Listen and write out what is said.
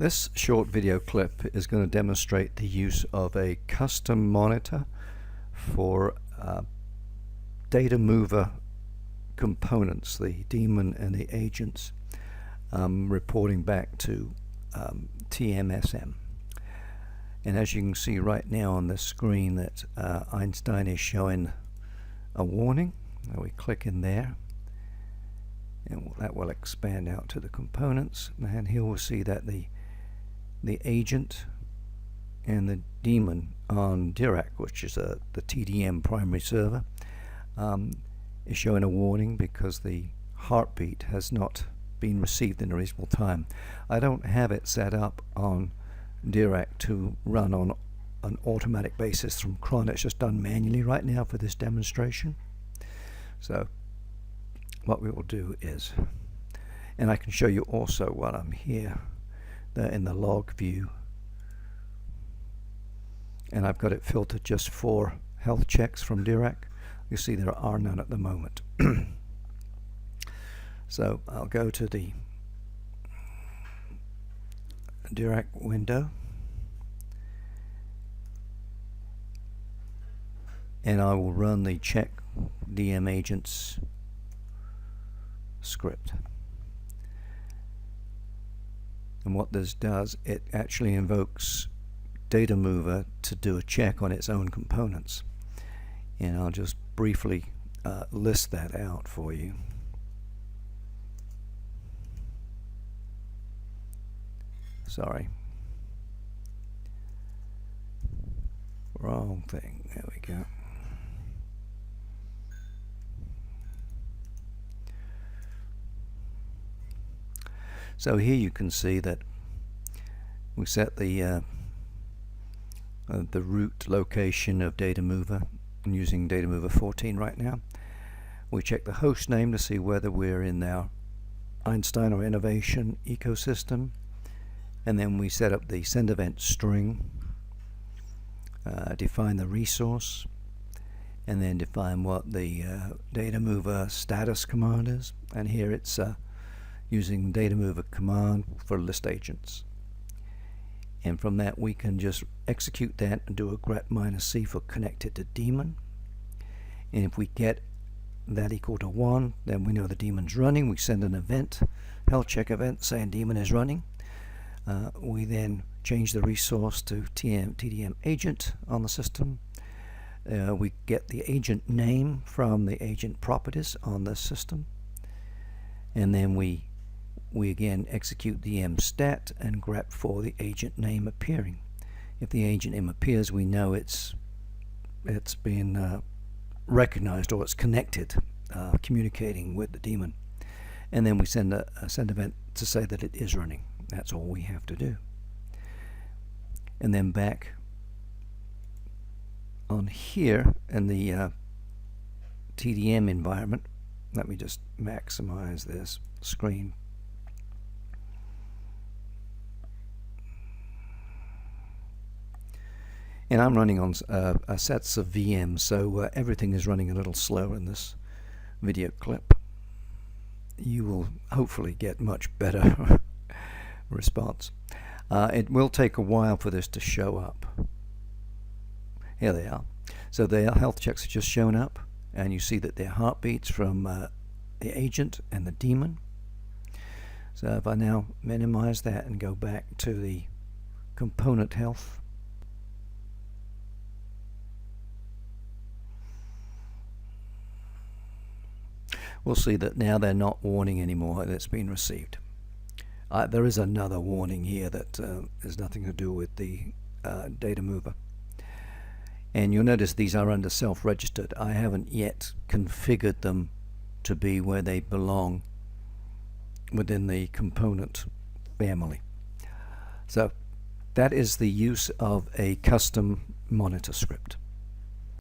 This short video clip is going to demonstrate the use of a custom monitor for data mover components, the daemon and the agents, reporting back to TMSM. And as you can see right now on the screen that Einstein is showing a warning. Now we click in there and that will expand out to the components, and here we'll see that the agent and the daemon on Dirac, which is the TDM primary server, is showing a warning because the heartbeat has not been received in a reasonable time. I don't have it set up on Dirac to run on an automatic basis from cron. It's just done manually right now for this demonstration. So what we will do is, and I can show you also while I'm here, in the log view, and I've got it filtered just for health checks from Dirac. You see there are none at the moment. So I'll go to the Dirac window and I will run the check DM agents script. And what this does, it actually invokes data mover to do a check on its own components, and I'll just briefly list that out for you. Sorry, wrong thing. There we go. So here you can see that we set the root location of data mover. I'm using data mover 14 right now. We check the host name to see whether we're in our Einstein or Innovation ecosystem, and then we set up the send event string, define the resource, and then define what the data mover status command is. And here it's using data mover command for list agents, and from that we can just execute that and do a grep -c for connected to daemon. And if we get that equal to 1, then we know the daemon's running. We send an event, health check event, saying daemon is running. We then change the resource to TDM agent on the system. We get the agent name from the agent properties on the system, and then we again execute the mstat and grep for the agent name appearing. If the agent name appears, we know it's been recognized, or it's connected, communicating with the daemon. And then we send a send event to say that it is running. That's all we have to do. And then back on here in the TDM environment, let me just maximize this screen. And I'm running on sets of VMs, so everything is running a little slow in this video clip. You will hopefully get much better response. It will take a while for this to show up. Here they are. So the health checks are just shown up, and you see that they're heartbeats from the agent and the daemon. So if I now minimize that and go back to the component health, we'll see that now they're not warning anymore that's been received. There is another warning here that has nothing to do with the data mover. And you'll notice these are under self-registered. I haven't yet configured them to be where they belong within the component family. So that is the use of a custom monitor script.